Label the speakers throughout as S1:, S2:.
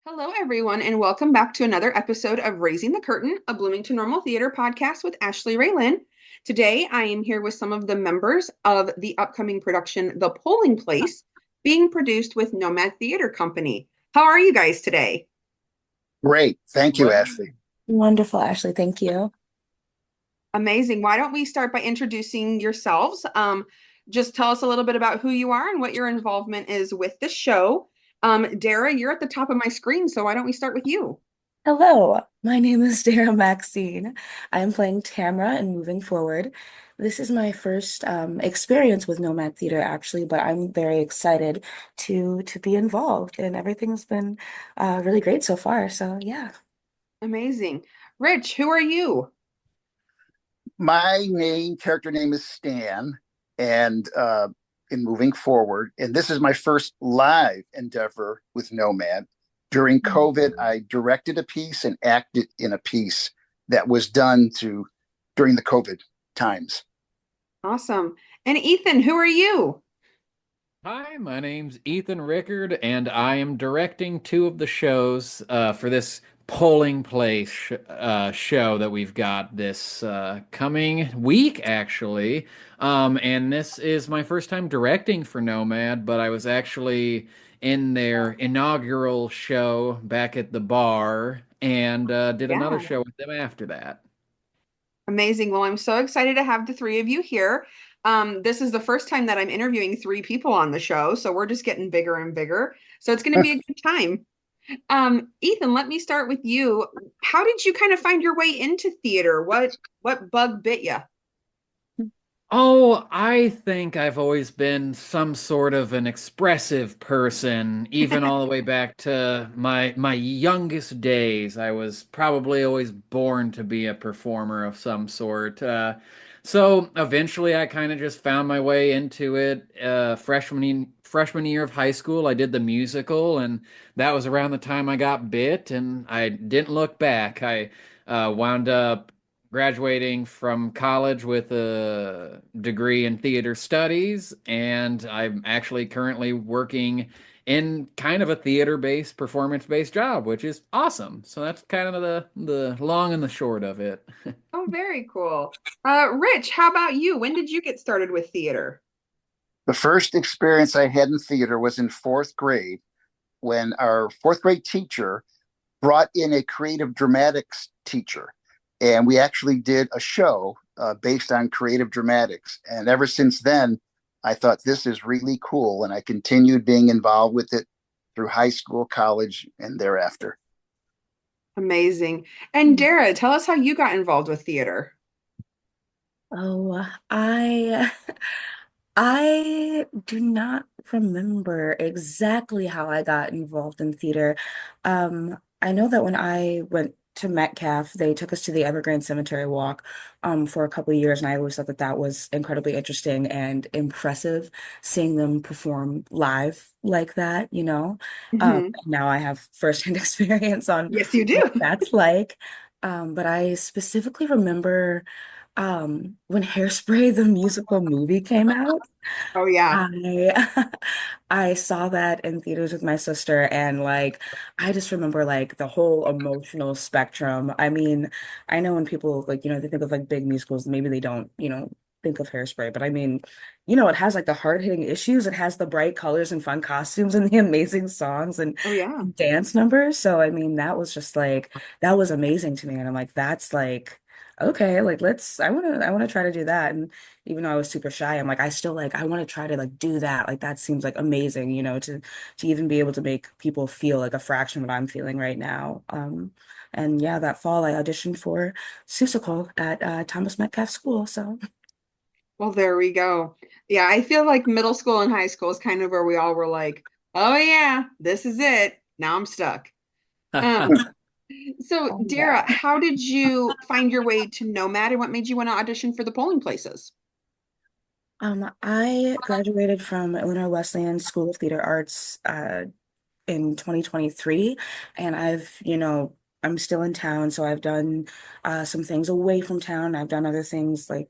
S1: Hello, everyone, and welcome back to another episode of Raising the Curtain, a Bloomington Normal Theater podcast with Ashleigh Raylan. Today, I am here with some of the members of the upcoming production, The Polling Place, being produced with Nomad Theatre Company. How are you guys today?
S2: Great. Thank you, Ashley.
S3: Wonderful, Ashley. Thank you.
S1: Amazing. Why don't we start by introducing yourselves? Just tell us a little bit about who you are and what your involvement is with the show. Darraugh, you're at the top of my screen, so why don't we start with you?
S3: Hello, my name is Darraugh Maxine. I am playing Tamra and moving forward. This is my first experience with Nomad Theater, actually, but I'm very excited to be involved, and everything's been really great so far. So yeah.
S1: Amazing. Rich, who are you?
S2: My main character name is Stan, and in moving forward, and this is my first live endeavor with Nomad. During COVID, I directed a piece and acted in a piece that was done during the COVID times.
S1: Awesome. And Ethan, who are you?
S4: Hi, my name's Ethan Rickard, and I am directing two of the shows for this polling place show that we've got this coming week, actually. And this is my first time directing for Nomad, but I was actually in their inaugural show back at the bar and did another
S1: Yeah.
S4: show with them after that.
S1: Amazing. Well, I'm so excited to have the three of you here. This is the first time that I'm interviewing three people on the show, so we're just getting bigger and bigger. So it's going to be a good time. Ethan, let me start with you. How did you kind of find your way into theater? What bug bit you?
S4: Oh, I think I've always been some sort of an expressive person, even all the way back to my youngest days. I was probably always born to be a performer of some sort. So eventually, I kind of just found my way into it. Freshman year of high school, I did the musical, and that was around the time I got bit, and I didn't look back. I wound up graduating from college with a degree in theater studies, and I'm actually currently working in kind of a theater-based, performance-based job, which is awesome. So that's kind of the long and the short of it.
S1: Oh, very cool. Rich, how about you? When did you get started with theater?
S2: The first experience I had in theater was in fourth grade when our fourth grade teacher brought in a creative dramatics teacher. And we actually did a show based on creative dramatics. And ever since then, I thought this is really cool. And I continued being involved with it through high school, college, and thereafter.
S1: Amazing. And Dara, tell us how you got involved with theater.
S3: Oh, I I do not remember exactly how I got involved in theater. I know that when I went to Metcalf, they took us to the Evergreen Cemetery Walk for a couple of years, and I always thought that that was incredibly interesting and impressive, seeing them perform live like that, you know.
S1: Mhm.
S3: Now I have firsthand experience on
S1: Yes, you do.
S3: what that's like. But I specifically remember when Hairspray, the musical movie, came out.
S1: Oh, yeah.
S3: I I saw that in theaters with my sister, and like I just remember like the whole emotional spectrum. I mean, I know when people like, they think of like big musicals, maybe they don't, think of Hairspray, but I mean, it has like the hard-hitting issues, it has the bright colors and fun costumes and the amazing songs and
S1: Oh, yeah.
S3: dance numbers. So I mean, that was just like that was amazing to me. And I'm like, that's like okay, like I want to try to do that. And even though I was super shy, I'm like, I still like, I want to try to like do that. Like that seems like amazing, to even be able to make people feel like a fraction of what I'm feeling right now. And yeah, that fall I auditioned for Seussical at Thomas Metcalf School. So
S1: Well, there we go. Yeah, I feel like middle school and high school is kind of where we all were like, oh, yeah, this is it. Now I'm stuck. Um, so,
S3: oh,
S1: Dara,
S3: yeah.
S1: how did you find your way to Nomad and what made you want to audition for the polling places?
S3: I graduated from Illinois Wesleyan School of Theater Arts in 2023, and I'm still in town, so I've done some things away from town. I've done other things like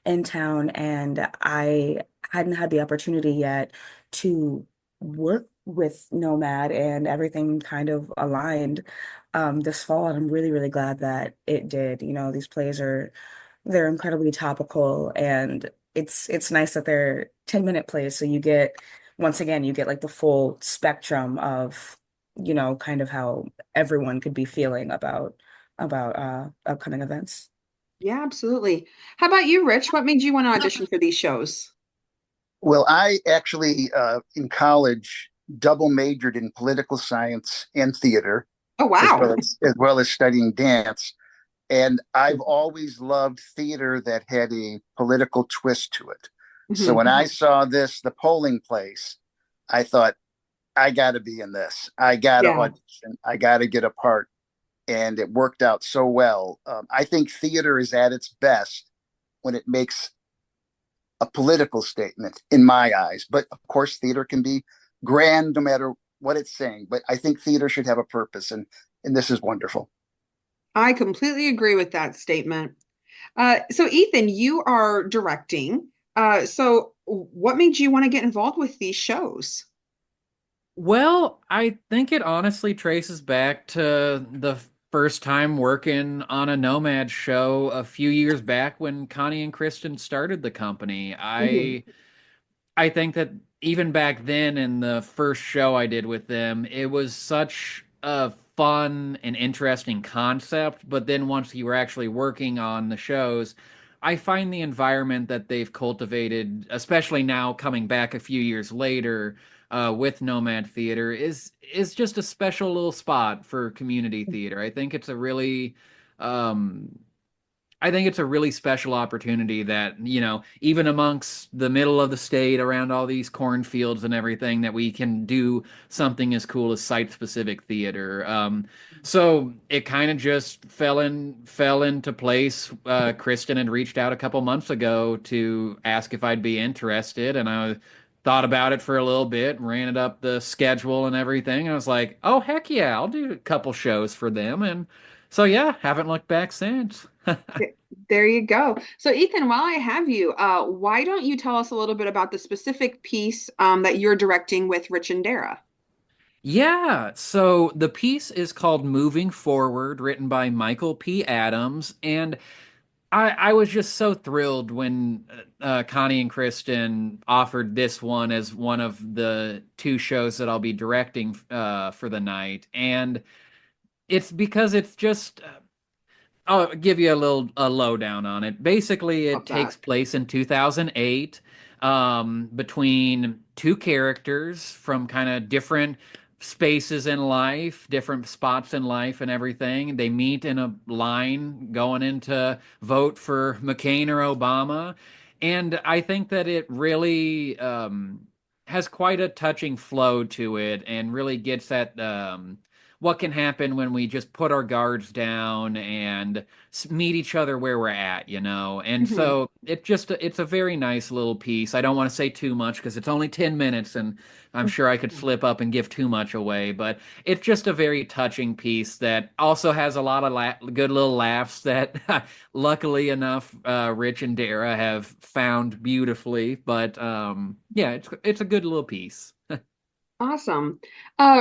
S3: in town, and I hadn't had the opportunity yet to work with Nomad, and everything kind of aligned this fall, and I'm really, really glad that it did. You know, these plays are they're incredibly topical, and it's nice that they're 10-minute plays, so you get once again you get like the full spectrum of, you know, kind of how everyone could be feeling about upcoming events.
S1: Yeah, absolutely. How about you, Rich? What made you want to audition for these shows?
S2: Well, I actually, in college, double majored in political science and theater,
S1: Oh,
S2: as
S1: wow.
S2: well as studying dance. And I've always loved theater that had a political twist to it. So
S1: Mhm.
S2: when I saw this, The Polling Place, I thought, I got to be in this. I got to
S1: Yeah.
S2: audition. I got to get a part. And it worked out so well. I think theater is at its best when it makes a political statement, in my eyes. But of course, theater can be grand no matter what it's saying. But I think theater should have a purpose, and this is wonderful.
S1: I completely agree with that statement. So Ethan, you are directing. So what made you want to get involved with these shows?
S4: Well, I think it honestly traces back to the first time working on a Nomad show a few years back when Connie and Kristen started the company.
S1: Mhm.
S4: I think that even back then in the first show I did with them, it was such a fun and interesting concept. But then once you were actually working on the shows, I find the environment that they've cultivated, especially now coming back a few years later, with Nomad Theater, is just a special little spot for community theater. Um, I think it's a really special opportunity that, you know, even amongst the middle of the state, around all these cornfields and everything, that we can do something as cool as site-specific theater. So it kind of just fell into place. Kristen had reached out a couple months ago to ask if I'd be interested, and I thought about it for a little bit, ran it up the schedule and everything. I was like, oh, heck yeah, I'll do a couple shows for them. And so, yeah, haven't looked back since.
S1: There you go. So Ethan, while I have you, why don't you tell us a little bit about the specific piece that you're directing with Rich and Dara?
S4: Yeah, so the piece is called Moving Forward, written by Michael P. Adams. And I was just so thrilled when Connie and Kristen offered this one as one of the two shows that I'll be directing for the night. And it's because it's just I'll give you a lowdown on it. Basically, it
S1: Love that.
S4: takes place in 2008, between two characters from kind of different spaces in life, different spots in life, and everything. They meet in a line going in to vote for McCain or Obama, and I think that it really has quite a touching flow to it, and really gets at what can happen when we just put our guards down and meet each other where we're at, you know? And
S1: Mhm.
S4: so it's a very nice little piece. I don't want to say too much because it's only 10 minutes and I'm sure I could slip up and give too much away, but it's just a very touching piece that also has a lot of good little laughs that luckily enough Rich and Dara have found beautifully, but yeah, it's a good little piece.
S1: Awesome.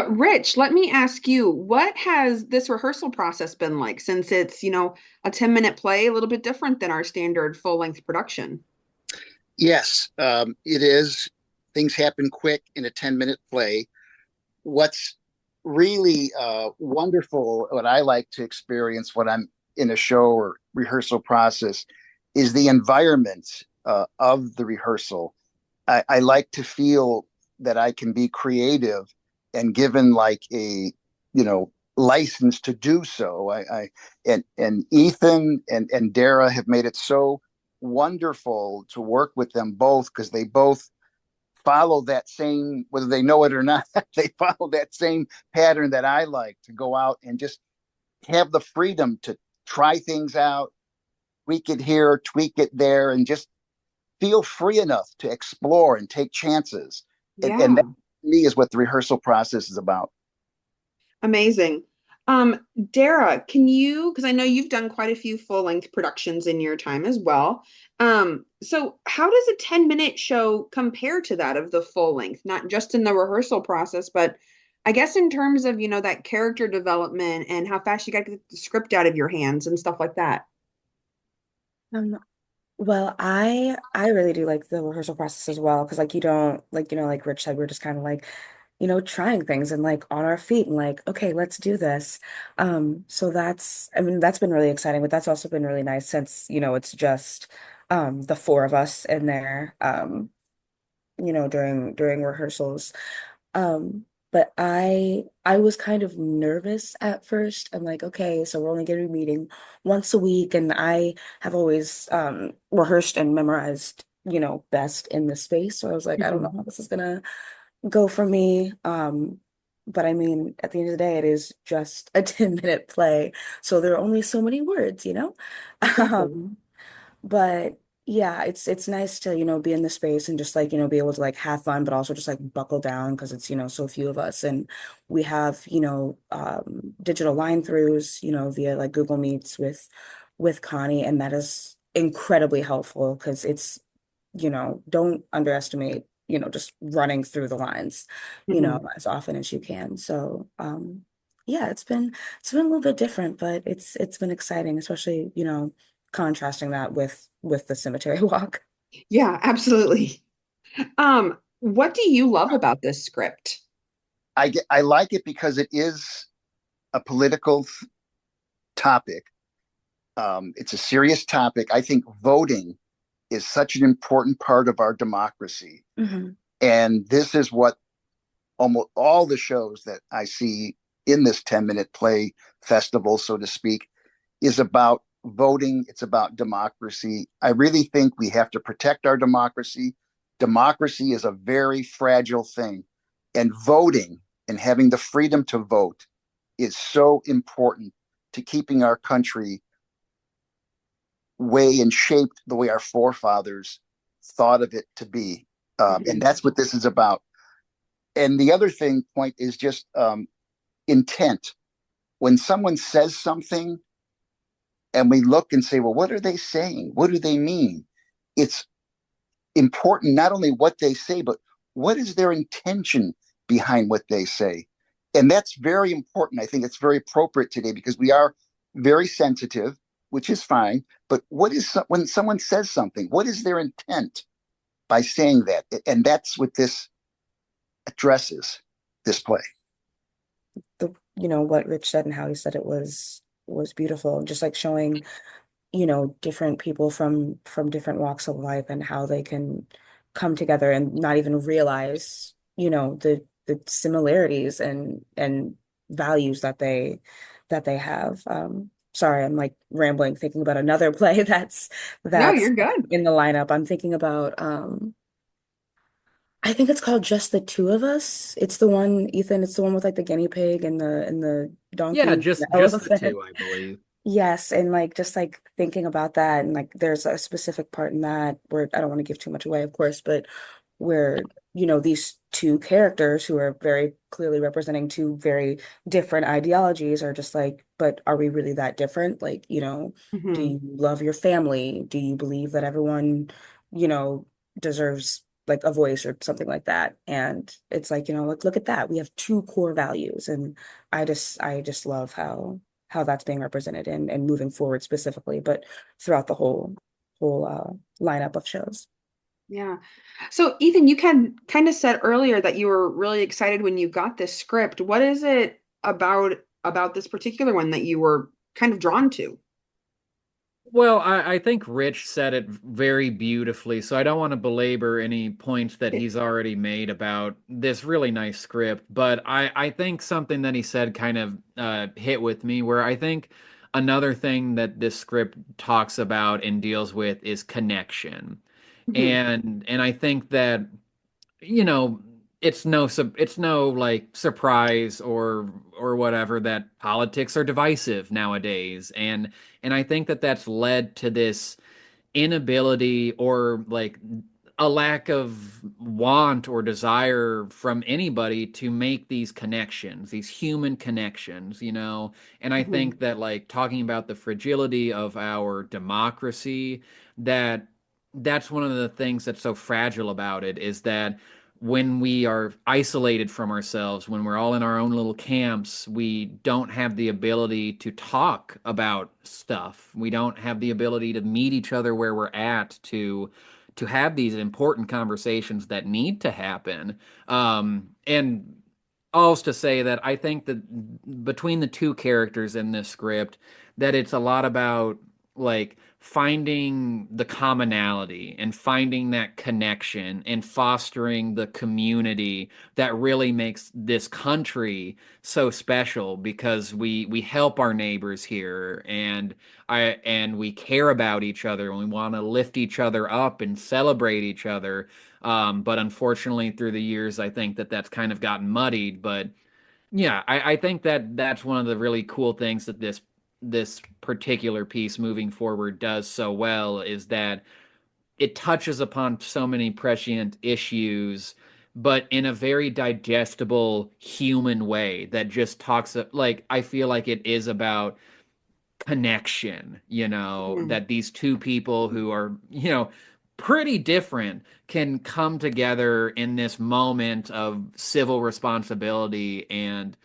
S1: Rich, let me ask you, what has this rehearsal process been like since it's, a 10-minute play, a little bit different than our standard full-length production?
S2: Yes, it is. Things happen quick in a 10-minute play. What's really wonderful, what I like to experience when I'm in a show or rehearsal process, is the environment of the rehearsal. I like to feel that I can be creative and given like a, license to do so. And Ethan and Dara have made it so wonderful to work with them both because they both follow that same, whether they know it or not, they follow that same pattern that I like to go out and just have the freedom to try things out, tweak it here, tweak it there, and just feel free enough to explore and take chances. And
S1: Yeah,
S2: that to me is what the rehearsal process is about.
S1: amazing. Dara, can you, because I know you've done quite a few full-length productions in your time as well. So how does a 10-minute show compare to that of the full length? Not just in the rehearsal process, but I guess in terms of, that character development and how fast you got to get the script out of your hands and stuff like that.
S3: Um, well, I really do like the rehearsal process as well because like you don't like like Rich said we're just kind of like trying things and like on our feet and like okay let's do this. So that's I mean that's been really exciting, but that's also been really nice since it's just the four of us in there during rehearsals. But I was kind of nervous at first. I'm like, okay, so we're only going to be meeting once a week, and I have always rehearsed and memorized, best in this space. So I was like, I don't know
S1: Mhm.
S3: how this is gonna go for me. But I mean, at the end of the day, it is just a 10-minute play, so there are only so many words.
S1: Exactly.
S3: Um, but yeah, it's nice to, be in the space and just like, be able to like have fun, but also just like buckle down because it's, so few of us. And we have, digital line throughs, via like Google Meets with Connie, and that is incredibly helpful because it's, don't underestimate, just running through the lines,
S1: Mhm.
S3: as often as you can. So yeah, it's been a little bit different, but it's been exciting, especially, contrasting that with the cemetery walk.
S1: Yeah, absolutely. What do you love about this script?
S2: I like it because it is a political topic. It's a serious topic. I think voting is such an important part of our democracy.
S3: Hmm.
S2: And this is what almost all the shows that I see in this 10-minute play festival, so to speak, is about voting. It's about democracy. I really think we have to protect our democracy. Democracy is a very fragile thing. And voting and having the freedom to vote is so important to keeping our country way and shaped the way our forefathers thought of it to be. And
S1: Mhm.
S2: that's what this is about. And the other point is just intent. When someone says something and we look and say, well, what are they saying? What do they mean? It's important not only what they say, but what is their intention behind what they say? And that's very important. I think it's very appropriate today because we are very sensitive, which is fine. But when someone says something, what is their intent by saying that? And that's what this addresses, this play.
S3: What Rich said and how he said it was beautiful. Just like showing, different people from different walks of life and how they can come together and not even realize, the similarities and values that they have. Sorry, I'm like rambling, thinking about another play
S1: No,
S3: that's
S1: you're good.
S3: in the lineup. I'm thinking about I think it's called Just the Two of Us. It's the one, Ethan, it's the one with like the guinea pig and the
S4: Yeah,
S3: donkey, the
S4: just the
S3: elephant.
S4: two, I believe.
S3: Yes, and like just like thinking about that and like there's a specific part in that where I don't want to give too much away, of course, but where these two characters who are very clearly representing two very different ideologies are just like, but are we really that different? Like, do
S1: Mhm.
S3: you love your family? Do you believe that everyone, you know, deserves like a voice or something like that? And it's like, look at that. We have two core values, and I just love how that's being represented and moving forward specifically, but throughout the whole lineup of shows.
S1: Yeah. So, Ethan, you can kind of said earlier that you were really excited when you got this script. What is it about this particular one that you were kind of drawn to?
S4: Well, I think Rich said it very beautifully, so I don't want to belabor any points that he's already made about this really nice script, but I think something that he said kind of hit with me, where I think another thing that this script talks about and deals with is connection.
S1: Mhm.
S4: And I think that you know, it's no like surprise or whatever that politics are divisive nowadays, and I think that that's led to this inability or like a lack of want or desire from anybody to make these connections, these human connections, you know. And I
S1: Mhm.
S4: think that, like, talking about the fragility of our democracy, that that's one of the things that's so fragile about it, is that when we are isolated from ourselves, when we're all in our own little camps, we don't have the ability to talk about stuff. We don't have the ability to meet each other where we're at, to have these important conversations that need to happen. And all's to say that I think that between the two characters in this script, that it's a lot about, like, finding the commonality and finding that connection and fostering the community that really makes this country so special, because we help our neighbors here, and we care about each other, and we want to lift each other up and celebrate each other. But unfortunately, through the years, I think that that's kind of gotten muddied. But yeah, I think that that's one of the really cool things that this particular piece moving forward does so well, is that it touches upon so many prescient issues, but in a very digestible human way that just talks, like, I feel like it is about connection, you know,
S1: Mhm.
S4: that these two people who are, you know, pretty different can come together in this moment of civil responsibility and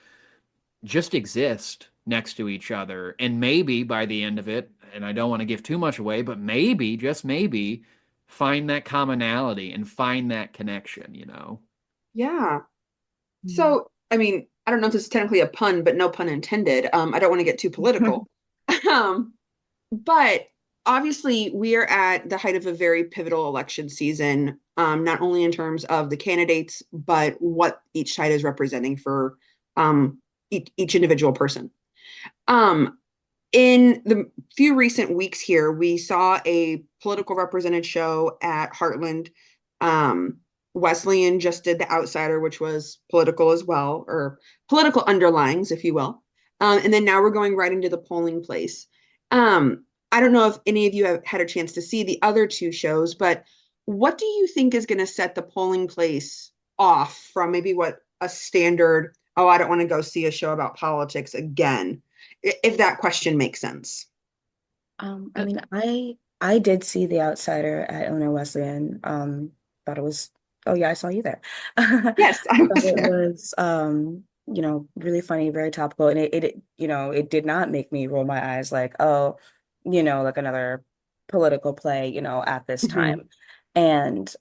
S4: just exist next to each other. And maybe by the end of it, and I don't want to give too much away, but maybe, just maybe, find that commonality and find that connection, you know?
S1: Yeah.
S3: Mm.
S1: So, I mean, I don't know if this is technically a pun, but no pun intended. I don't want to get too political. Um, but obviously, we are at the height of a very pivotal election season, not only in terms of the candidates, but what each side is representing for each individual person. Um, in the few recent weeks here, we saw a political represented show at Heartland. Um, Wesleyan just did The Outsider, which was political as well, or political underlines, if you will. And then now we're going right into the polling place. I don't know if any of you have had a chance to see the other two shows, but what do you think is going to set the polling place off from maybe what a standard, oh, I don't want to go see a show about politics again, if that question makes sense?
S3: I mean, I did see The Outsider at Illinois Wesleyan. Thought it was, oh yeah, I saw you there.
S1: Yes, I
S3: Thought
S1: was
S3: it
S1: there.
S3: was really funny, very topical, and it did not make me roll my eyes like, oh, like another political play, at this
S1: Mhm.
S3: time. And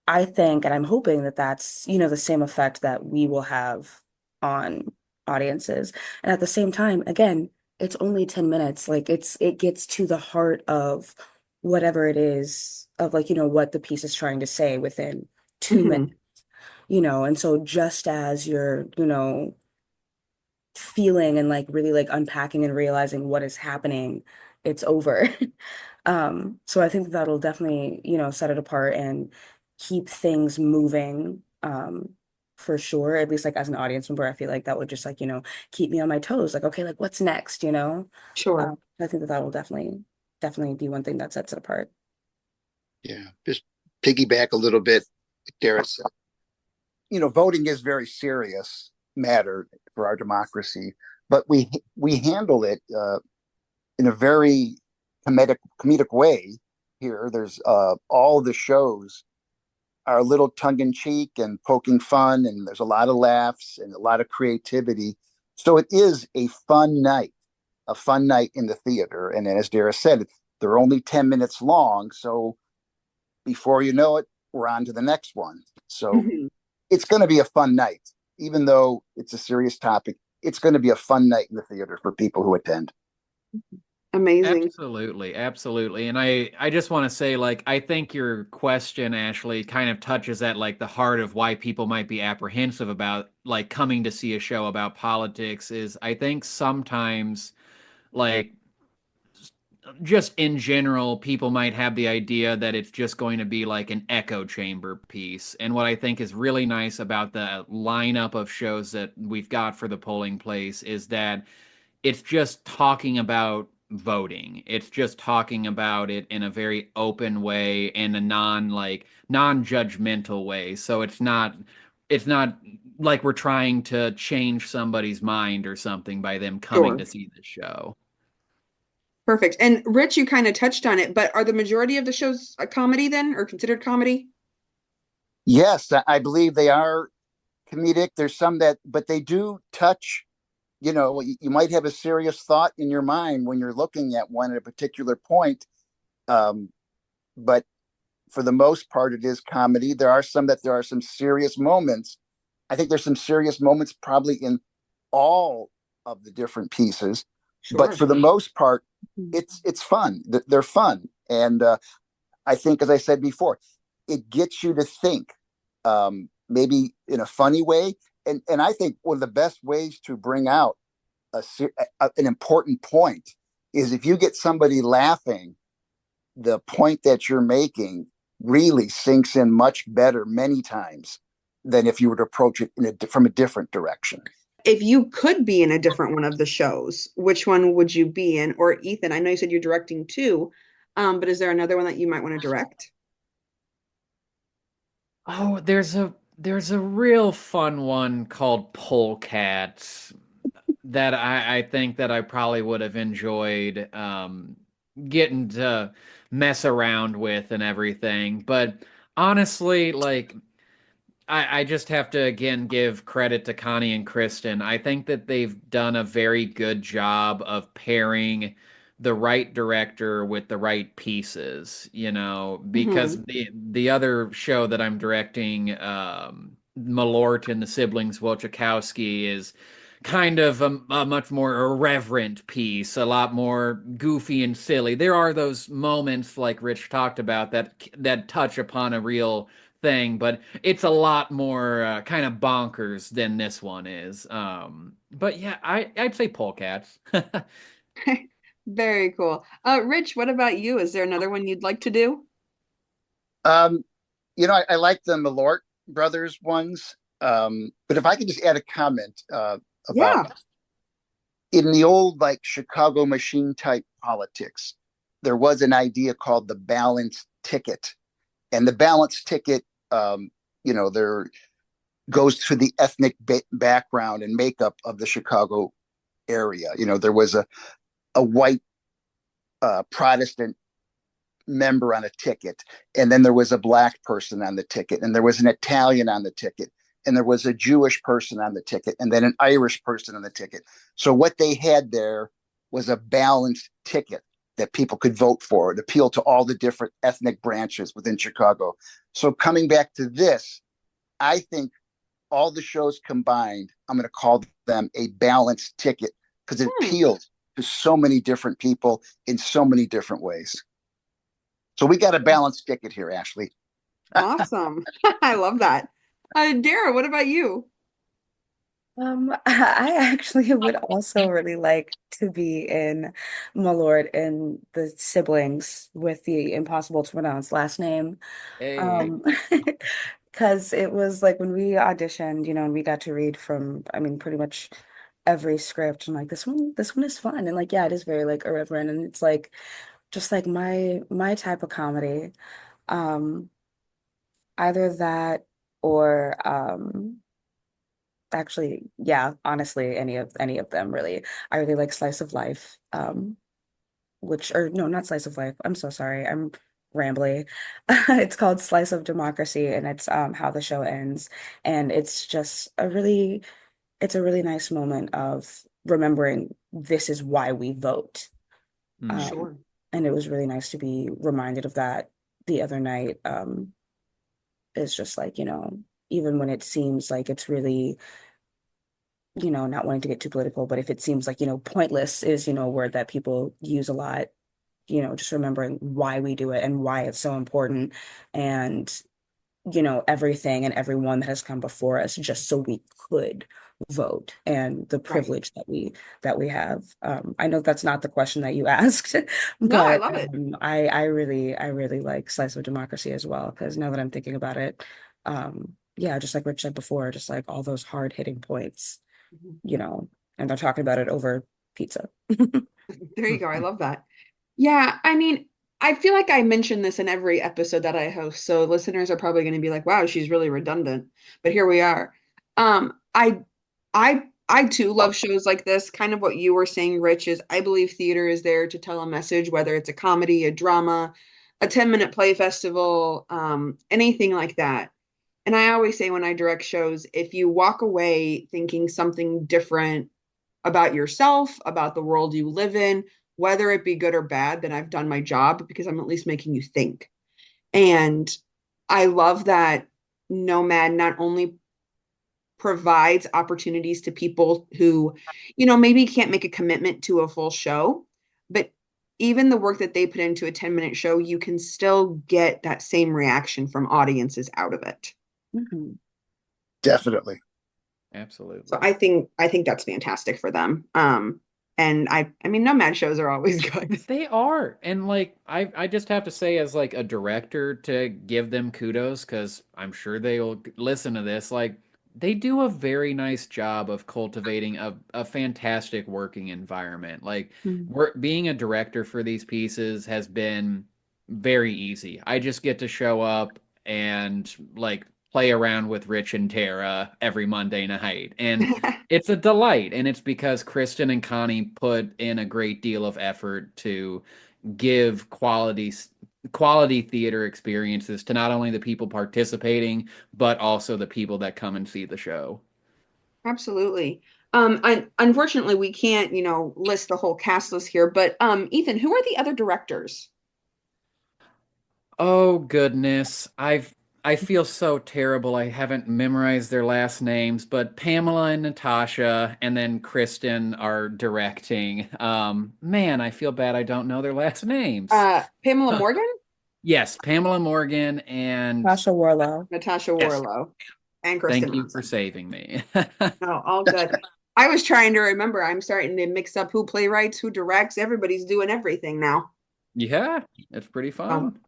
S3: I think, and I'm hoping that that's, the same effect that we will have on audiences. And at the same time, again, it's only 10 minutes. Like it gets to the heart of whatever it is of like, what the piece is trying to say within 2 minutes,
S1: Mhm.
S3: and so just as you're, feeling and like really like unpacking and realizing what is happening, it's over. So I think that that'll definitely, set it apart and keep things moving, for sure. At least like as an audience member, I feel like that would just like, keep me on my toes. Like, okay, like what's next?
S1: Sure.
S3: I think that that'll definitely be one thing that sets it apart.
S2: Yeah, just piggyback a little bit, Darraugh said. Voting is very serious matter for our democracy, but we handle it in a very comedic way here. There's all the shows are a little tongue in cheek and poking fun, and there's a lot of laughs and a lot of creativity. So it is a fun night in the theater. And then, as Darraugh said, they're only 10 minutes long. So before you know it, we're on to the next one. So
S1: Mhm.
S2: it's going to be a fun night, even though it's a serious topic. It's going to be a fun night in the theater for people who attend.
S1: Amazing.
S4: Absolutely, absolutely. And I just want to say, like, I think your question, Ashley, kind of touches at, like, the heart of why people might be apprehensive about, like, coming to see a show about politics. Is I think sometimes, like, just in general, people might have the idea that it's just going to be like an echo chamber piece. And what I think is really nice about the lineup of shows that we've got for the polling place is that it's just talking about voting. It's just talking about it in a very open way and a non-judgmental way. So it's not like we're trying to change somebody's mind or something by them coming
S1: Sure.
S4: to see this show.
S1: Perfect. And Rich, you kind of touched on it, but are the majority of the shows a comedy then, or considered comedy?
S2: Yes, I believe they are comedic. There's some that, but they do touch, you might have a serious thought in your mind when you're looking at one at a particular point. Um, but for the most part, it is comedy. There are some serious moments. I think there's some serious moments probably in all of the different pieces, but
S1: Sure.
S2: for the most part, it's fun. They're fun, and I think, as I said before, it gets you to think, maybe in a funny way. And I think one of the best ways to bring out an important point is if you get somebody laughing, the point that you're making really sinks in much better many times than if you were to approach it from a different direction.
S1: If you could be in a different one of the shows, which one would you be in? Or Ethan, I know you said you're directing two, but is there another one that you might want to direct?
S4: Oh, there's a real fun one called Polecat that I think that I probably would have enjoyed getting to mess around with and everything. But honestly, like I just have to again give credit to Connie and Kristen. I think that they've done a very good job of pairing the right director with the right pieces, because
S1: Hmm.
S4: the other show that I'm directing, Malort and the Siblings Wojciechowski, is kind of a much more irreverent piece, a lot more goofy and silly. There are those moments like Rich talked about that touch upon a real thing, but it's a lot more kind of bonkers than this one is. But yeah, I'd say polecats.
S1: Very cool. Rich, what about you? Is there another one you'd like to do?
S2: Um, I like the Malort brothers ones. But if I could just add a comment about
S1: Yeah.
S2: in the old like Chicago machine type politics, there was an idea called the balance ticket, and the balance ticket, there goes to the ethnic background and makeup of the Chicago area. There was a white Protestant member on a ticket, and then there was a black person on the ticket, and there was an Italian on the ticket, and there was a Jewish person on the ticket, and then an Irish person on the ticket. So what they had there was a balanced ticket that people could vote for. It appealed to all the different ethnic branches within Chicago. So coming back to this, I think all the shows combined, I'm going to call them a balanced ticket because it
S1: Hmm.
S2: appealed to so many different people in so many different ways. So we got a balanced ticket here, Ashleigh.
S1: Awesome. I love that. Dara, what about you?
S3: I actually would also really like to be in Malord and the siblings with the impossible to pronounce last name.
S4: Hey.
S3: Um, because it was like when we auditioned, and we got to read from, I mean, pretty much every script. And like this one is fun. And like, yeah, it is very like irreverent and it's like just like my type of comedy. Um, Either that or actually, yeah, honestly, any of them really. I really like Slice of Life, which or no, not Slice of Life. I'm so sorry. I'm rambly. It's called Slice of Democracy, and it's how the show ends. And it's just it's a really nice moment of remembering this is why we vote.
S4: Hmm.
S3: Um,
S1: Sure.
S3: and it was really nice to be reminded of that the other night. It's just like, even when it seems like it's really not wanting to get too political, but if it seems like, pointless is, a word that people use a lot, just remembering why we do it and why it's so important and, everything and everyone that has come before us just so we could vote and the
S1: Right.
S3: privilege that we have. I know that's not the question that you asked,
S1: No, I
S3: but
S1: love it.
S3: I really like Slice of Democracy as well, because now that I'm thinking about it, yeah, just like Rich said before, just like all those hard hitting points
S1: Mhm.
S3: you know, and they're talking about it over pizza.
S1: There you go. I love that. Yeah, I mean, I feel like I mention this in every episode that I host, so listeners are probably going to be like, "Wow, she's really redundant." But here we are. I too love shows like this. Kind of what you were saying, Rich, is I believe theater is there to tell a message, whether it's a comedy, a drama, a 10-minute play festival, anything like that. And I always say when I direct shows, if you walk away thinking something different about yourself, about the world you live in, whether it be good or bad, then I've done my job because I'm at least making you think. And I love that Nomad not only provides opportunities to people who, maybe can't make a commitment to a full show, but even the work that they put into a 10-minute show, you can still get that same reaction from audiences out of it.
S3: Mhm.
S2: Definitely.
S1: So
S4: Absolutely.
S1: I think that's fantastic for them. And I mean, Nomad shows are always good.
S4: They are. And like I just have to say as like a director to give them kudos because I'm sure they'll listen to this. Like they do a very nice job of cultivating a fantastic working environment. Like
S3: Mhm.
S4: work being a director for these pieces has been very easy. I just get to show up and like play around with Rich and Tara every Monday night. And it's a delight, and it's because Kristen and Connie put in a great deal of effort to give quality theater experiences to not only the people participating, but also the people that come and see the show.
S1: Absolutely. Unfortunately, we can't, list the whole cast list here, but Ethan, who are the other directors?
S4: Oh goodness, I feel so terrible. I haven't memorized their last names, but Pamela and Natasha, and then Kristen are directing. Man, I feel bad I don't know their last names.
S1: Pamela Morgan,
S4: Yes, Pamela Morgan and
S3: Tasha Warlow.
S1: Natasha
S4: yes,
S1: Warlow, and Kristen
S4: thank you for
S1: Munson.
S4: saving me.
S1: Oh, all good. I was trying to remember. I'm starting to mix up who playwrights, who directs. Everybody's doing everything now.
S4: Yeah, it's pretty
S1: Um,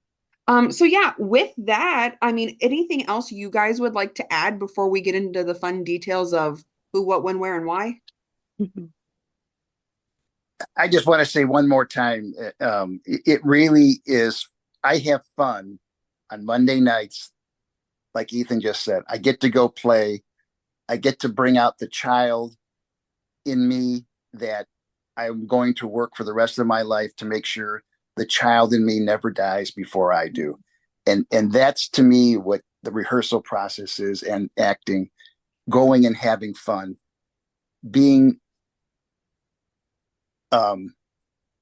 S4: fun.
S1: so yeah, with that, I mean, anything else you guys would like to add before we get into the fun details of who, what, when, where, and why?
S3: Mhm.
S2: I just want to say one more time, it really is. I have fun on Monday nights, like Ethan just said. I get to go play. I get to bring out the child in me that I'm going to work for the rest of my life to make sure the child in me never dies before I do. And that's to me what the rehearsal process is, and acting, going and having fun, being um,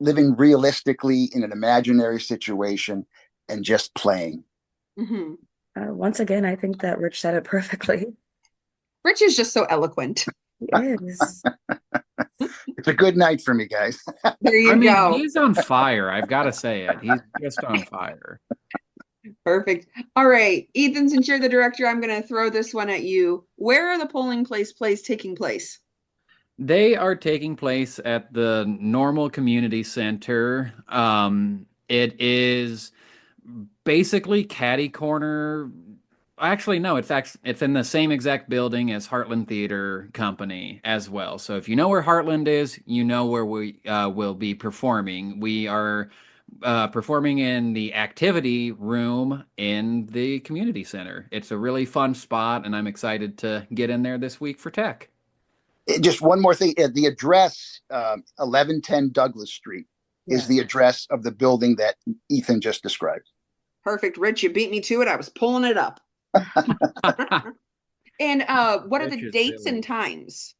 S2: living realistically in an imaginary situation, and just playing.
S1: Hmm.
S3: Once again, I think that Rich said it perfectly.
S1: Rich is just so eloquent.
S3: He is.
S2: It's a good night for me, guys.
S1: There
S4: I
S1: you
S4: mean,
S1: go.
S4: he's on fire. I've got to say it. He's just on fire.
S1: Perfect. All right, Ethan, since you're the director, I'm going to throw this one at you. Where are the polling place plays taking place?
S4: They are taking place at the Normal Community Center. It is basically catty corner. Actually, no, it's in the same exact building as Heartland Theatre Company as well. So if you know where Heartland is, you know where we will be performing. We are performing in the activity room in the community center. It's a really fun spot, and I'm excited to get in there this week for tech.
S2: Just one more thing. The address, 1110 Douglas Street, is
S3: Yes.
S2: the address of the building that Ethan just described.
S1: Perfect. Rich, you beat me to it. I was pulling it up. And what are
S4: Which
S1: the
S4: is
S1: dates and
S4: really
S1: times?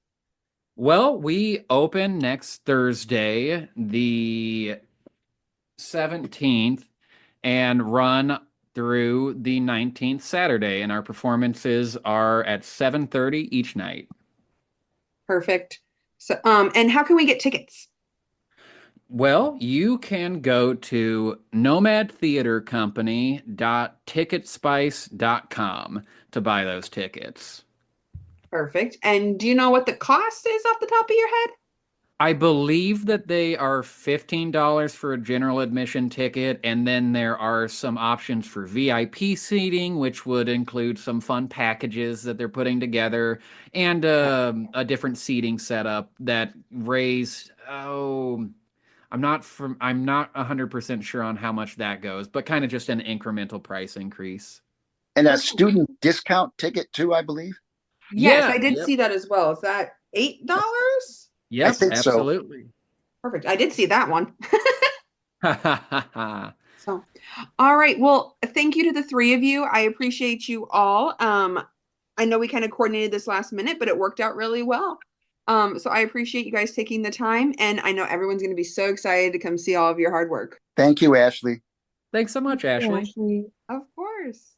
S4: well, we open next Thursday, the 17th, and run through the 19th Saturday, and our performances are at 7:30 each night.
S1: Perfect. So, and how can we get tickets?
S4: Well, you can go to nomadtheatrecompany.ticketspice.com to buy those tickets.
S1: Perfect. And do you know what the cost is off the top of your head?
S4: I believe that they are $15 for a general admission ticket, and then there are some options for VIP seating, which would include some fun packages that they're putting together, and a different seating setup that raise, oh, I'm not 100% sure on how much that goes, but kind of just an incremental price increase.
S2: And a student discount ticket too, I believe.
S1: Yes,
S4: Yeah,
S1: I did
S4: yep.
S1: see that as well. Is that $8?
S2: I
S4: Yep,
S2: think so.
S4: absolutely.
S1: Perfect. I did see that one. So, all right. Well, thank you to the three of you. I appreciate you all. I know we kind of coordinated this last minute, but it worked out really well. So I appreciate you guys taking the time, and I know everyone's going to be so excited to come see all of your hard work.
S2: Thank you, Ashleigh.
S4: Thanks so much,
S3: Yeah,
S4: Ashleigh.
S3: Ashley.
S1: Of course.